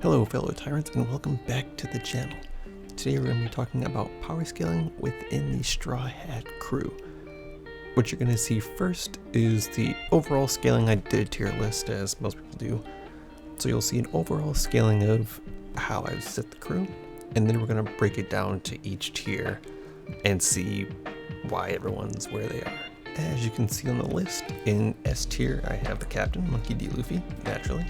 Hello fellow Tyrants and welcome back to the channel. Today we're going to be talking about power scaling within the Straw Hat crew. What you're going to see first is the overall scaling. I did a tier list as most people do. So you'll see an overall scaling of how I've set the crew, and then we're going to break it down to each tier and see why everyone's where they are. As you can see on the list, in S tier I have the captain, Monkey D. Luffy, naturally.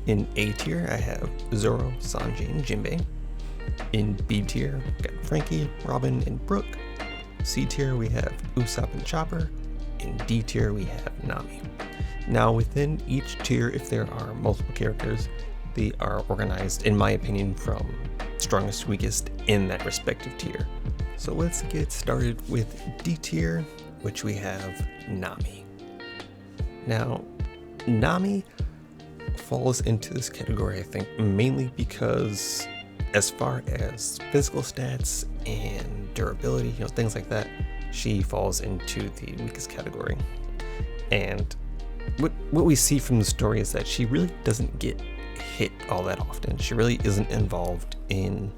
In A tier, I have Zoro, Sanji, and Jinbei. In B tier, we've got Frankie, Robin, and Brooke. C tier, we have Usopp and Chopper. In D tier, we have Nami. Now, within each tier, if there are multiple characters, they are organized, in my opinion, from strongest to weakest in that respective tier. So let's get started with D tier, which we have Nami. Now, Nami falls into this category, I think, mainly because as far as physical stats and durability, things like that, she falls into the weakest category. And what we see from the story is that she really doesn't get hit all that often. She really isn't involved in,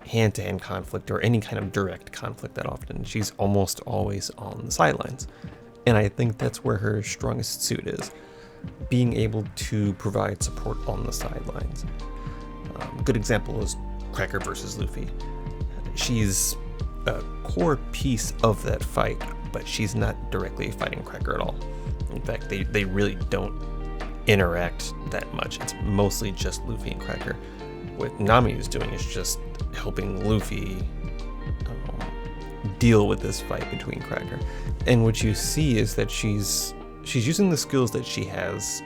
hand-to-hand conflict or any kind of direct conflict that often. She's almost always on the sidelines. And I think that's where her strongest suit is. Being able to provide support on the sidelines. Good example is Cracker versus Luffy. She's a core piece of that fight, but she's not directly fighting Cracker at all. In fact, they really don't interact that much. It's mostly just Luffy and Cracker. What Nami is doing is just helping Luffy deal with this fight between Cracker. And what you see is that she's using the skills that she has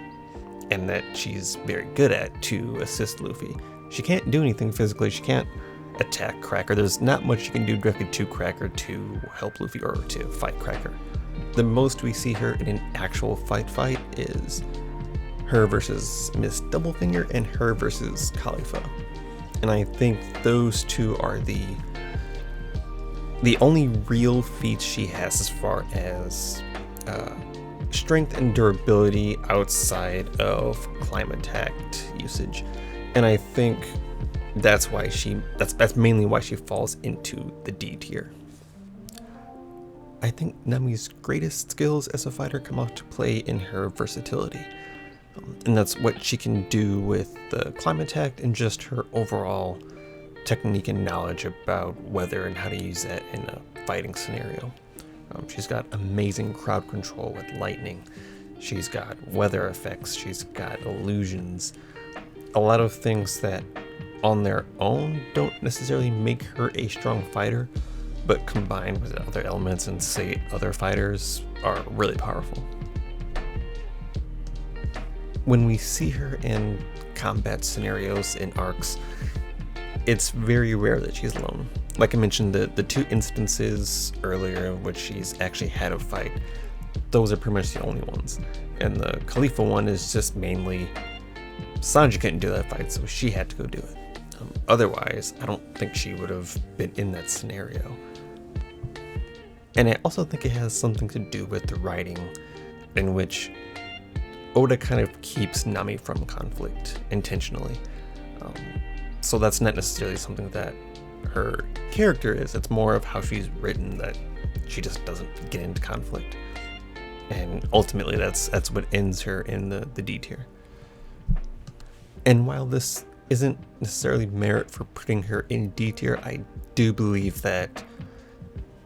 and that she's very good at to assist Luffy. She can't do anything physically. She can't attack Cracker. There's not much you can do directly to Cracker to help Luffy or to fight Cracker. The most we see her in an actual fight is her versus Miss Doublefinger and her versus Khalifa. And I think those two are the only real feats she has as far as strength and durability outside of climb attack usage. And I think that's why that's mainly why she falls into the D tier. I think Nami's greatest skills as a fighter come out to play in her versatility. And that's what she can do with the climb attack and just her overall technique and knowledge about weather and how to use that in a fighting scenario. She's got amazing crowd control with lightning. She's got weather effects. She's got illusions. A lot of things that on their own don't necessarily make her a strong fighter, but combined with other elements and say other fighters are really powerful. When we see her in combat scenarios in arcs, it's very rare that she's alone. Like I mentioned, the two instances earlier in which she's actually had a fight, those are pretty much the only ones. And the Khalifa one is just mainly Sanji couldn't do that fight, so she had to go do it. Otherwise, I don't think she would have been in that scenario. And I also think it has something to do with the writing, in which Oda kind of keeps Nami from conflict intentionally. So that's not necessarily something that her character is. It's more of how she's written, that she just doesn't get into conflict. And ultimately that's what ends her in the D tier. And while this isn't necessarily merit for putting her in D tier, I do believe that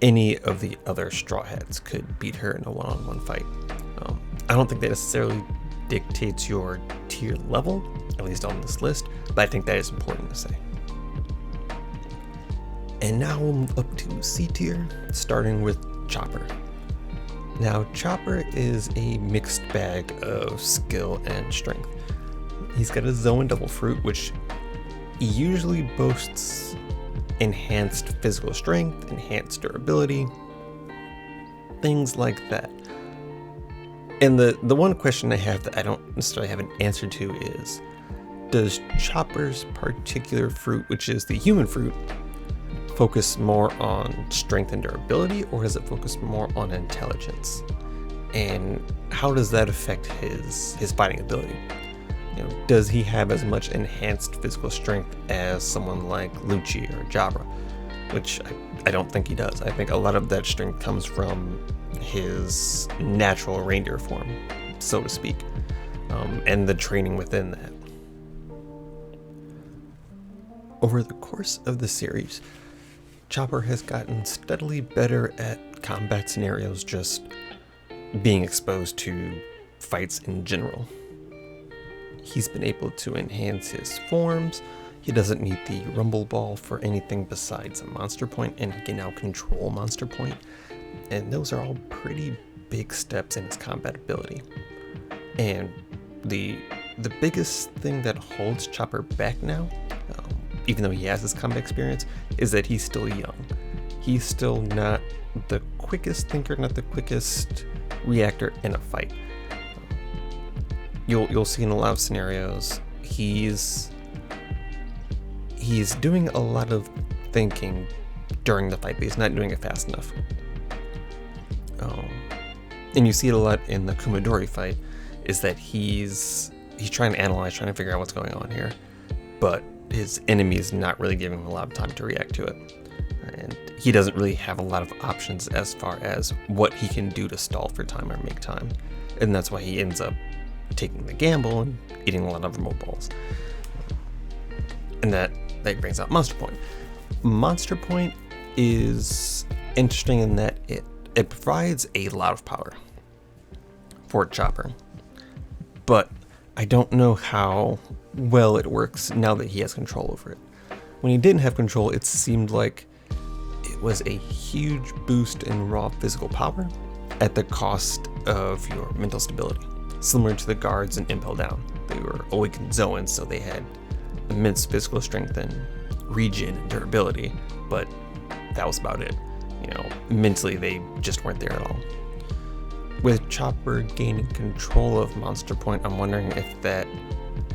any of the other Straw Hats could beat her in a one-on-one fight. I don't think that necessarily dictates your tier level, at least on this list, but I think that is important to say. And now we'll move up to C tier, starting with Chopper. Now, Chopper is a mixed bag of skill and strength. He's got a Zoan Double Fruit, which usually boasts enhanced physical strength, enhanced durability, things like that. And the one question I have that I don't necessarily have an answer to is, does Chopper's particular fruit, which is the human fruit, focus more on strength and durability, or does it focus more on intelligence? And how does that affect his fighting ability? Does he have as much enhanced physical strength as someone like Lucci or Jabra? Which I don't think he does. I think a lot of that strength comes from his natural reindeer form, so to speak, and the training within that. Over the course of the series, Chopper has gotten steadily better at combat scenarios, just being exposed to fights in general. He's been able to enhance his forms. He doesn't need the Rumble Ball for anything besides a Monster Point, and he can now control Monster Point. And those are all pretty big steps in his combat ability. And the biggest thing that holds Chopper back now, even though he has this combat experience, is that he's still young. He's still not the quickest thinker, not the quickest reactor in a fight. You'll see in a lot of scenarios, he's doing a lot of thinking during the fight, but he's not doing it fast enough. And you see it a lot in the Kumadori fight, is that he's trying to analyze, trying to figure out what's going on here, but his enemy is not really giving him a lot of time to react to it. And he doesn't really have a lot of options as far as what he can do to stall for time or make time. And that's why he ends up taking the gamble and eating a lot of remote balls. And that brings out Monster Point. Monster Point is interesting in that it provides a lot of power for Chopper. But I don't know how well it works now that he has control over it. When he didn't have control, it seemed like it was a huge boost in raw physical power at the cost of your mental stability. Similar to the guards in Impel Down. They were awakened Zoans, so they had immense physical strength and regen and durability, but that was about it. Mentally they just weren't there at all. With Chopper gaining control of Monster Point, I'm wondering if that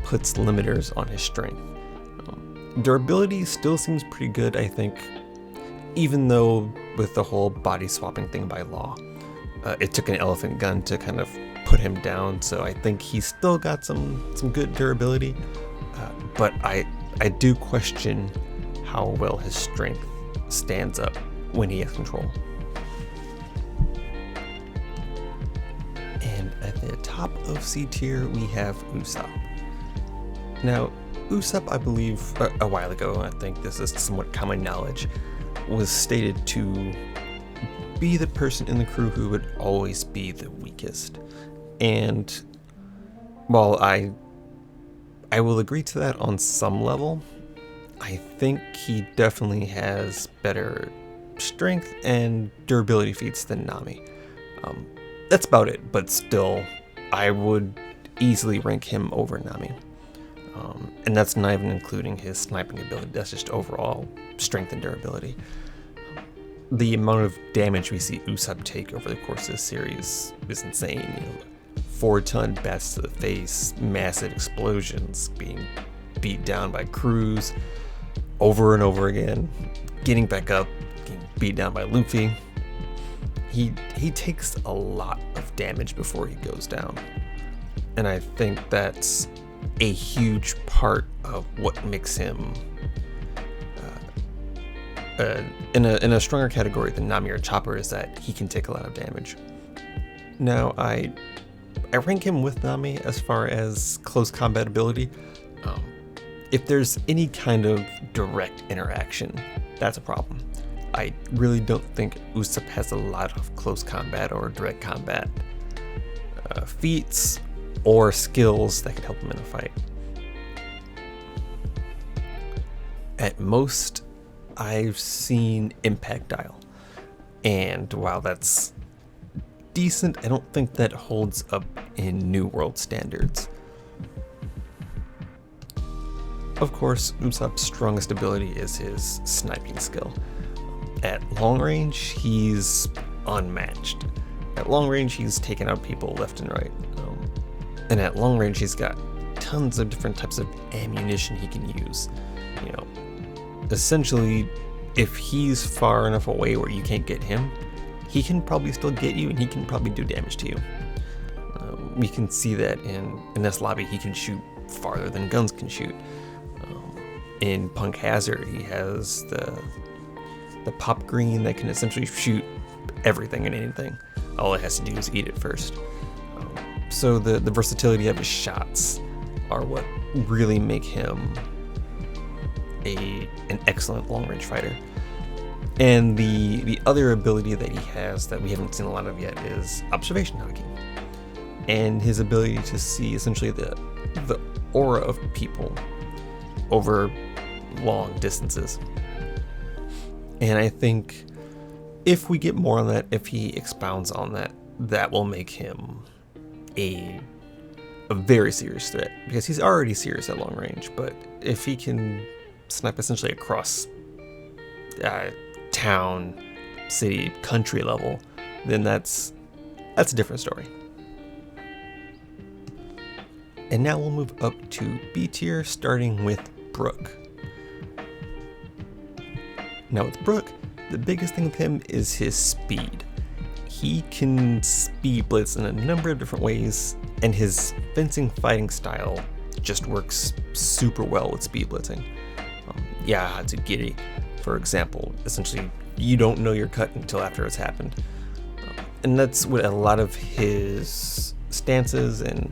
puts limiters on his strength. Durability still seems pretty good, I think, even though with the whole body swapping thing by law, it took an elephant gun to kind of put him down, so I think he's still got some good durability, but I do question how well his strength stands up when he has control. And at the top of C tier we have Usopp. Now Usopp, I believe a while ago, I think this is somewhat common knowledge, was stated to be the person in the crew who would always be the weakest. And while I will agree to that on some level, I think he definitely has better strength and durability feats than Nami. That's about it, but still, I would easily rank him over Nami. And that's not even including his sniping ability, that's just overall strength and durability. The amount of damage we see Usopp take over the course of this series is insane. 4-ton bats to the face, massive explosions, being beat down by crews over and over again, getting back up, getting beat down by Luffy. He takes a lot of damage before he goes down. And I think that's a huge part of what makes him in a stronger category than Nami or Chopper, is that he can take a lot of damage. Now, I rank him with Nami as far as close combat ability. If there's any kind of direct interaction, that's a problem. I really don't think Usopp has a lot of close combat or direct combat feats or skills that could help him in a fight. At most, I've seen Impact Dial, and while that's decent, I don't think that holds up in New World standards. Of course, Usopp's strongest ability is his sniping skill. At long range, he's unmatched. At long range, he's taken out people left and right. And at long range, he's got tons of different types of ammunition he can use. Essentially, if he's far enough away where you can't get him, he can probably still get you, and he can probably do damage to you. We can see that in this lobby. He can shoot farther than guns can shoot. In Punk Hazard, he has the pop green that can essentially shoot everything and anything. All it has to do is eat it first. So the versatility of his shots are what really make him an excellent long-range fighter. And the other ability that he has that we haven't seen a lot of yet is observation hacking, and his ability to see essentially the aura of people over long distances. And I think if we get more on that, if he expounds on that, that will make him a very serious threat, because he's already serious at long range. But if he can snipe essentially across town, city, country level, then that's a different story. And now we'll move up to B tier, starting with Brook. Now with Brook, the biggest thing with him is his speed. He can speed blitz in a number of different ways, and his fencing fighting style just works super well with speed blitzing. Hatsugiri, for example, essentially you don't know you're cut until after it's happened. And that's what a lot of his stances and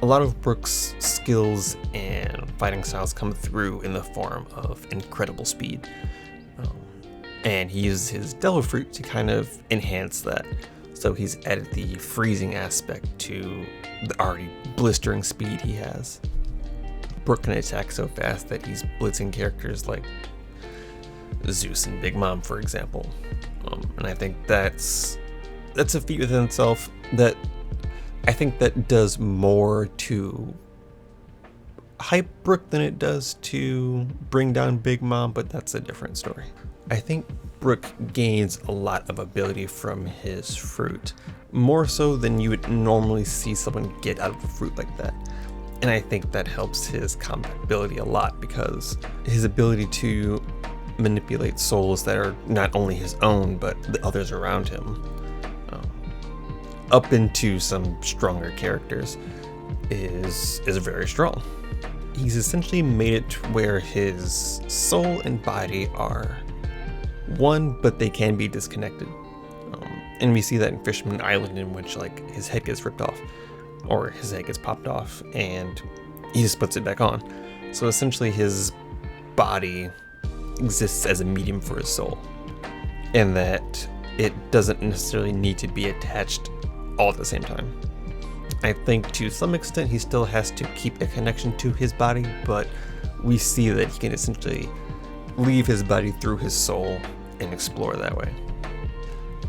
a lot of Brook's skills and fighting styles come through in the form of incredible speed. And he uses his Devil Fruit to kind of enhance that. So he's added the freezing aspect to the already blistering speed he has. Brook can attack so fast that he's blitzing characters like Zeus and Big Mom, for example. And I think that's a feat within itself that I think that does more to hype Brook than it does to bring down Big Mom, but that's a different story. I think Brook gains a lot of ability from his fruit, more so than you would normally see someone get out of a fruit like that. And I think that helps his combat ability a lot, because his ability to manipulate souls that are not only his own, but the others around him, up into some stronger characters, is very strong. He's essentially made it to where his soul and body are one, but they can be disconnected. And we see that in Fisherman Island, in which like his head gets ripped off, or his head gets popped off, and he just puts it back on. So essentially his body exists as a medium for his soul, and that it doesn't necessarily need to be attached all at the same time. I think to some extent he still has to keep a connection to his body, but we see that he can essentially leave his body through his soul and explore that way.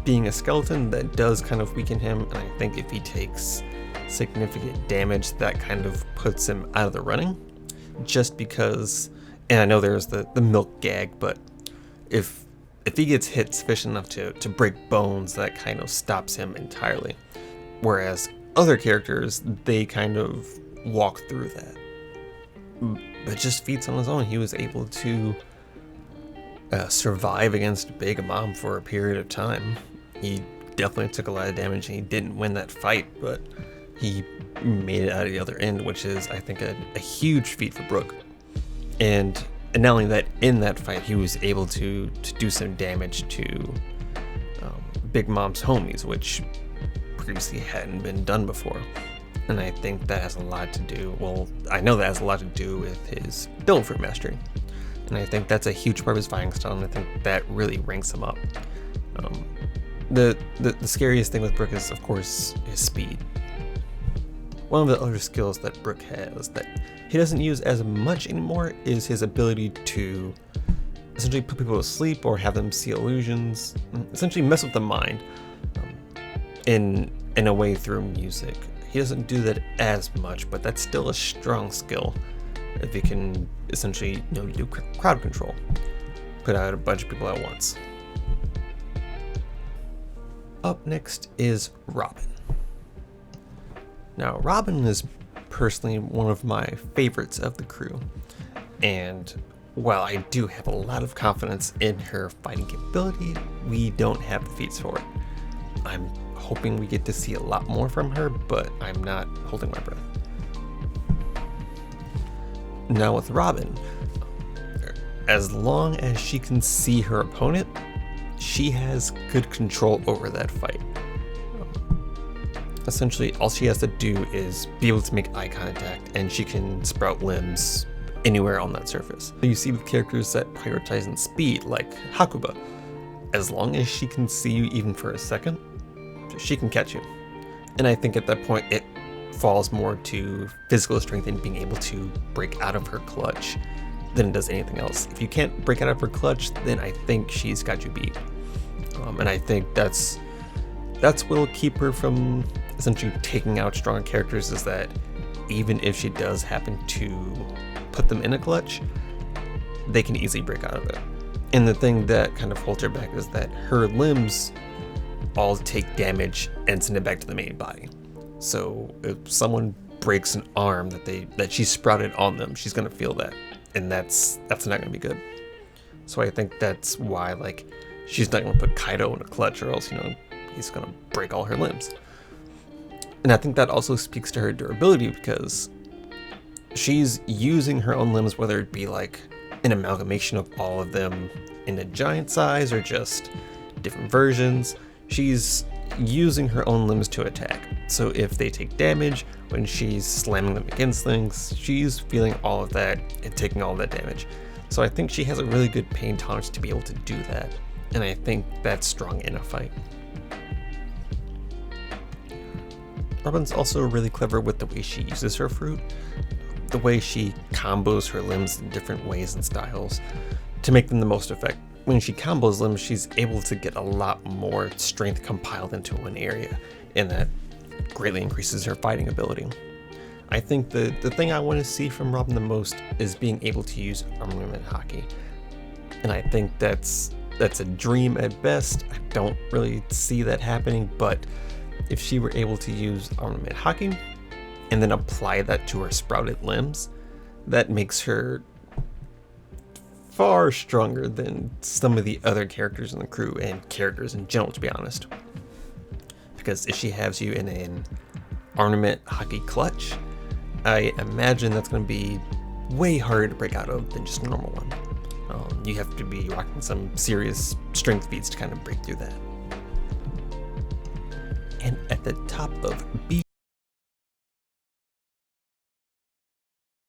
Being a skeleton, that does kind of weaken him, and I think if he takes significant damage, that kind of puts him out of the running, just because, and I know there's the milk gag, but if he gets hit sufficient enough to break bones, that kind of stops him entirely. Whereas other characters, they kind of walk through that. But just feats on his own, he was able to survive against Big Mom for a period of time. He definitely took a lot of damage, and he didn't win that fight, but he made it out of the other end, which is, I think, a huge feat for Brook. And not only that, in that fight, he was able to do some damage to Big Mom's homies, which previously hadn't been done before. And I think that has a lot to do, well, I know that has a lot to do with his Devil Fruit mastery. And I think that's a huge part of his fighting style, and I think that really ranks him up. The scariest thing with Brook is, of course, his speed. One of the other skills that Brook has that he doesn't use as much anymore is his ability to essentially put people to sleep or have them see illusions, essentially mess with the mind in a way through music. He doesn't do that as much, but that's still a strong skill if he can essentially do crowd control, put out a bunch of people at once. Up next is Robin. Now, Robin is personally one of my favorites of the crew, and while I do have a lot of confidence in her fighting capability, we don't have the feats for it. I'm hoping we get to see a lot more from her, but I'm not holding my breath. Now with Robin, as long as she can see her opponent, she has good control over that fight. Essentially, all she has to do is be able to make eye contact, and she can sprout limbs anywhere on that surface. You see with characters that prioritize in speed, like Hakuba, as long as she can see you even for a second, she can catch you. And I think at that point, it falls more to physical strength and being able to break out of her clutch than it does anything else. If you can't break out of her clutch, then I think she's got you beat. And I think that's what'll keep her from essentially taking out stronger characters, is that even if she does happen to put them in a clutch, they can easily break out of it. And the thing that kind of holds her back is that her limbs all take damage and send it back to the main body. So if someone breaks an arm that she sprouted on them, she's gonna feel that, and that's not gonna be good. So I think that's why, like, she's not gonna put Kaido in a clutch, or else, he's gonna break all her limbs. And I think that also speaks to her durability, because she's using her own limbs, whether it be like an amalgamation of all of them in a giant size or just different versions. She's using her own limbs to attack. So if they take damage when she's slamming them against things, she's feeling all of that and taking all of that damage. So I think she has a really good pain tolerance to be able to do that. And I think that's strong in a fight. Robin's also really clever with the way she uses her fruit, the way she combos her limbs in different ways and styles to make them the most effect. When she combos limbs, she's able to get a lot more strength compiled into one area, and that greatly increases her fighting ability. I think the thing I want to see from Robin the most is being able to use armament hockey. And I think that's a dream at best. I don't really see that happening, but if she were able to use armament hockey and then apply that to her sprouted limbs, that makes her far stronger than some of the other characters in the crew, and characters in general, to be honest. Because if she has you in an armament hockey clutch, I imagine that's going to be way harder to break out of than just a normal one. You have to be rocking some serious strength feats to kind of break through that. And at the top of B